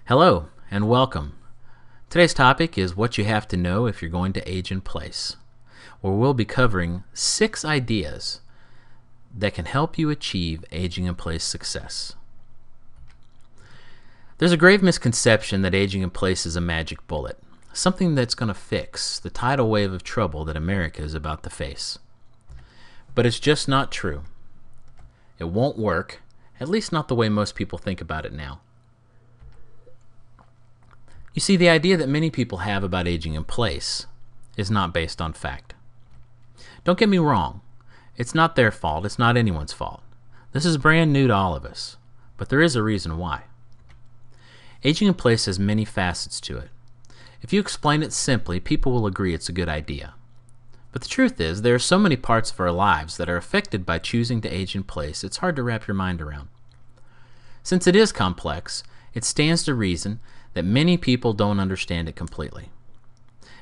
Hello and welcome. Today's topic is what you have to know if you're going to age in place, where we'll be covering 6 ideas that can help you achieve aging in place success. There's a grave misconception that aging in place is a magic bullet, something that's going to fix the tidal wave of trouble that America is about to face. But it's just not true. It won't work, at least not the way most people think about it now. You see, the idea that many people have about aging in place is not based on fact. Don't get me wrong, it's not their fault, it's not anyone's fault. This is brand new to all of us, but there is a reason why. Aging in place has many facets to it. If you explain it simply, people will agree it's a good idea. But the truth is, there are so many parts of our lives that are affected by choosing to age in place, it's hard to wrap your mind around. Since it is complex, it stands to reason that many people don't understand it completely.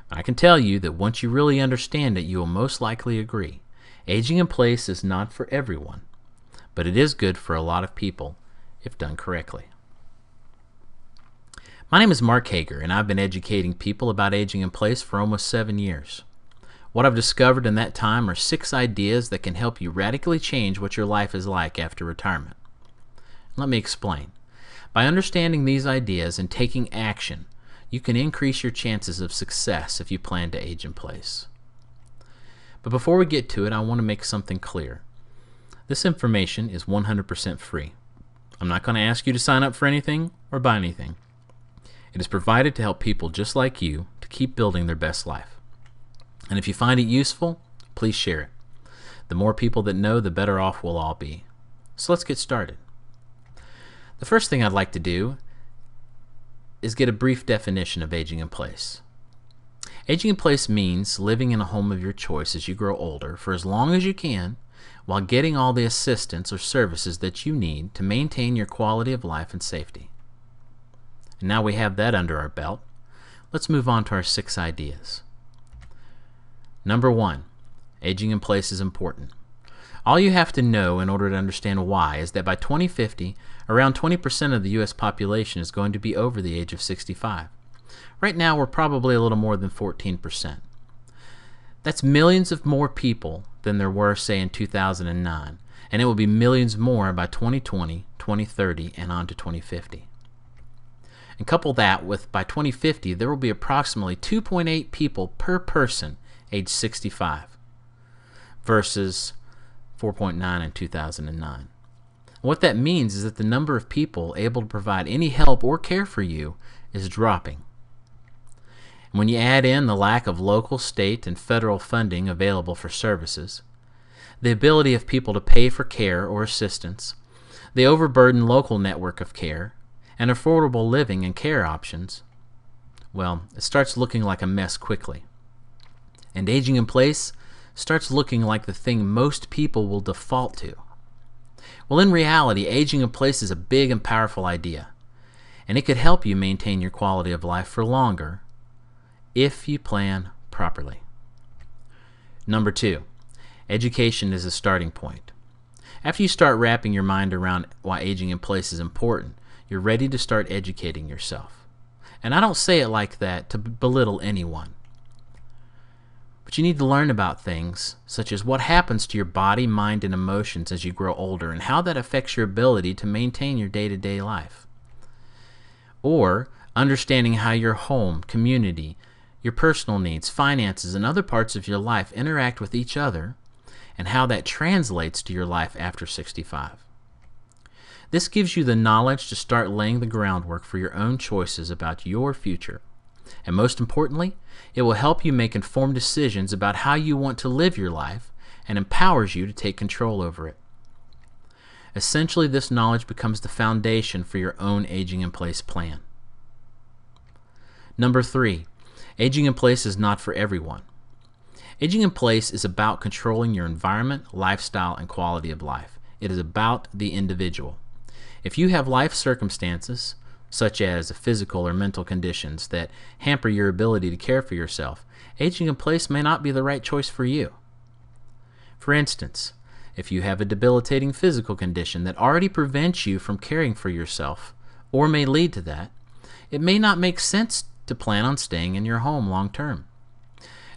I can tell you that once you really understand it, you will most likely agree. Aging in place is not for everyone, but it is good for a lot of people if done correctly. My name is Hager, and I've been educating people about aging in place for almost 7 years. What I've discovered in that time are 6 ideas that can help you radically change what your life is like after retirement. Let me explain. By understanding these ideas and taking action, you can increase your chances of success if you plan to age in place. But before we get to it, I want to make something clear. This information is 100% free. I'm not going to ask you to sign up for anything or buy anything. It is provided to help people just like you to keep building their best life. And if you find it useful, please share it. The more people that know, the better off we'll all be. So let's get started. The first thing I'd like to do is get a brief definition of aging in place. Aging in place means living in a home of your choice as you grow older for as long as you can while getting all the assistance or services that you need to maintain your quality of life and safety. And now we have that under our belt, let's move on to our 6 ideas. Number 1, aging in place is important. All you have to know in order to understand why is that by 2050, around 20% of the U.S. population is going to be over the age of 65. Right now, we're probably a little more than 14%. That's millions of more people than there were, say, in 2009, and it will be millions more by 2020, 2030, and on to 2050. And couple that with by 2050, there will be approximately 2.8 people per person age 65 versus 4.9 in 2009. What that means is that the number of people able to provide any help or care for you is dropping. And when you add in the lack of local, state, and federal funding available for services, the ability of people to pay for care or assistance, the overburdened local network of care, and affordable living and care options, well, it starts looking like a mess quickly. And aging in place starts looking like the thing most people will default to. Well, in reality, aging in place is a big and powerful idea, and it could help you maintain your quality of life for longer if you plan properly. Number 2, education is a starting point. After you start wrapping your mind around why aging in place is important, you're ready to start educating yourself. And I don't say it like that to belittle anyone. But you need to learn about things such as what happens to your body, mind, and emotions as you grow older and how that affects your ability to maintain your day-to-day life. Or understanding how your home, community, your personal needs, finances, and other parts of your life interact with each other and how that translates to your life after 65. This gives you the knowledge to start laying the groundwork for your own choices about your future. And most importantly, it will help you make informed decisions about how you want to live your life and empowers you to take control over it. Essentially, this knowledge becomes the foundation for your own aging in place plan. Number 3, aging in place is not for everyone. Aging in place is about controlling your environment, lifestyle, and quality of life. It is about the individual. If you have life circumstances, such as physical or mental conditions that hamper your ability to care for yourself, aging in place may not be the right choice for you. For instance, if you have a debilitating physical condition that already prevents you from caring for yourself, or may lead to that, It may not make sense to plan on staying in your home long term.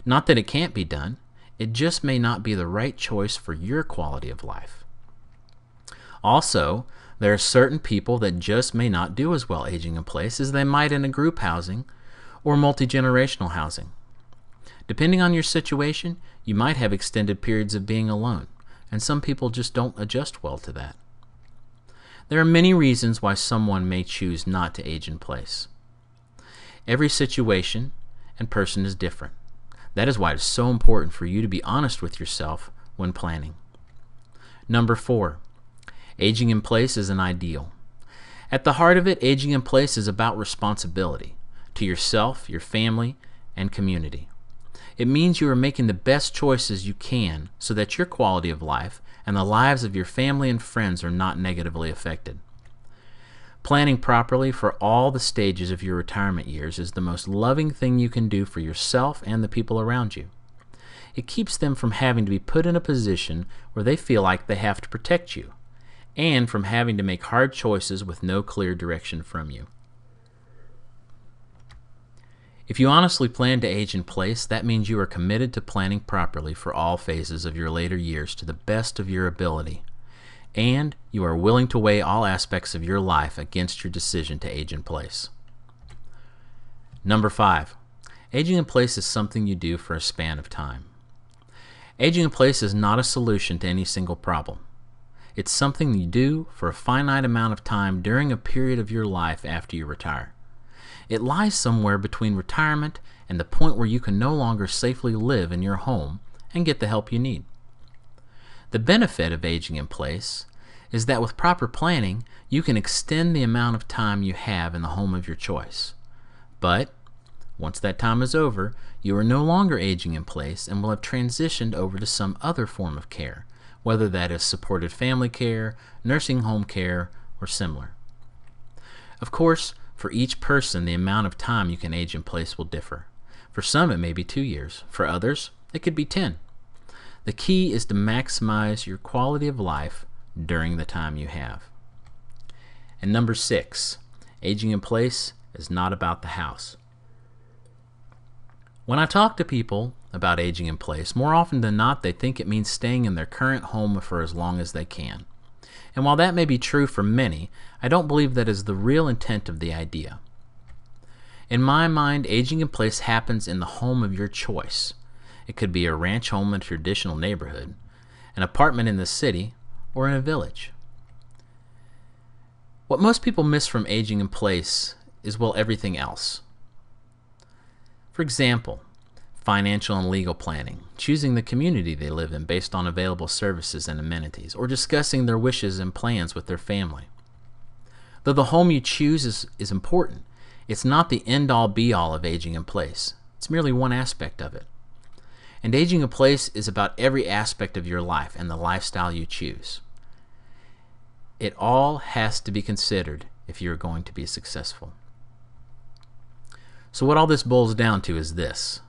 Not that it can't be done, it just may not be the right choice for your quality of life. Also, there are certain people that just may not do as well aging in place as they might in a group housing or multi-generational housing. Depending on your situation, you might have extended periods of being alone, and some people just don't adjust well to that. There are many reasons why someone may choose not to age in place. Every situation and person is different. That is why it is so important for you to be honest with yourself when planning. Number 4, aging in place is an ideal. At the heart of it, aging in place is about responsibility to yourself, your family, and community. It means you are making the best choices you can so that your quality of life and the lives of your family and friends are not negatively affected. Planning properly for all the stages of your retirement years is the most loving thing you can do for yourself and the people around you. It keeps them from having to be put in a position where they feel like they have to protect you, and from having to make hard choices with no clear direction from you. If you honestly plan to age in place, that means you are committed to planning properly for all phases of your later years to the best of your ability, and you are willing to weigh all aspects of your life against your decision to age in place. Number 5, aging in place is something you do for a span of time. Aging in place is not a solution to any single problem. It's something you do for a finite amount of time during a period of your life after you retire. It lies somewhere between retirement and the point where you can no longer safely live in your home and get the help you need. The benefit of aging in place is that with proper planning, you can extend the amount of time you have in the home of your choice. But once that time is over, you are no longer aging in place and will have transitioned over to some other form of care, whether that is supported family care, nursing home care, or similar. Of course, for each person, the amount of time you can age in place will differ. For some, it may be 2 years. For others, it could be 10. The key is to maximize your quality of life during the time you have. And number 6, aging in place is not about the house. When I talk to people about aging in place, more often than not, they think it means staying in their current home for as long as they can. And while that may be true for many, I don't believe that is the real intent of the idea. In my mind, aging in place happens in the home of your choice. It could be a ranch home in a traditional neighborhood, an apartment in the city, or in a village. What most people miss from aging in place is, well, everything else. For example, financial and legal planning, choosing the community they live in based on available services and amenities, or discussing their wishes and plans with their family. Though the home you choose is important, it's not the end-all be-all of aging in place. It's merely one aspect of it. And aging in place is about every aspect of your life and the lifestyle you choose. It all has to be considered if you're going to be successful. So what all this boils down to is this: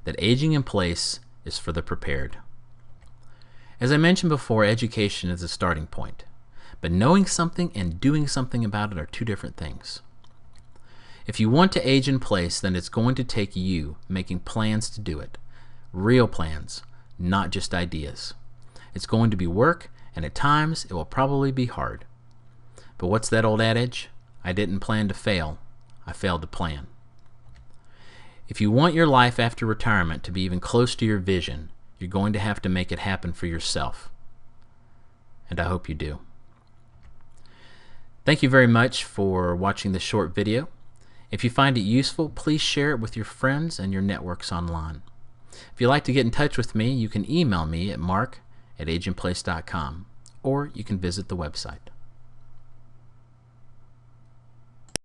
that aging in place is for the prepared. As I mentioned before, education is a starting point, but knowing something and doing something about it are two different things. If you want to age in place, then it's going to take you making plans to do it. Real plans, not just ideas. It's going to be work, and at times it will probably be hard. But what's that old adage? I didn't plan to fail, I failed to plan. If you want your life after retirement to be even close to your vision, you're going to have to make it happen for yourself. And I hope you do. Thank you very much for watching this short video. If you find it useful, please share it with your friends and your networks online. If you'd like to get in touch with me, you can email me at mark@ageinplace.com, or you can visit the website.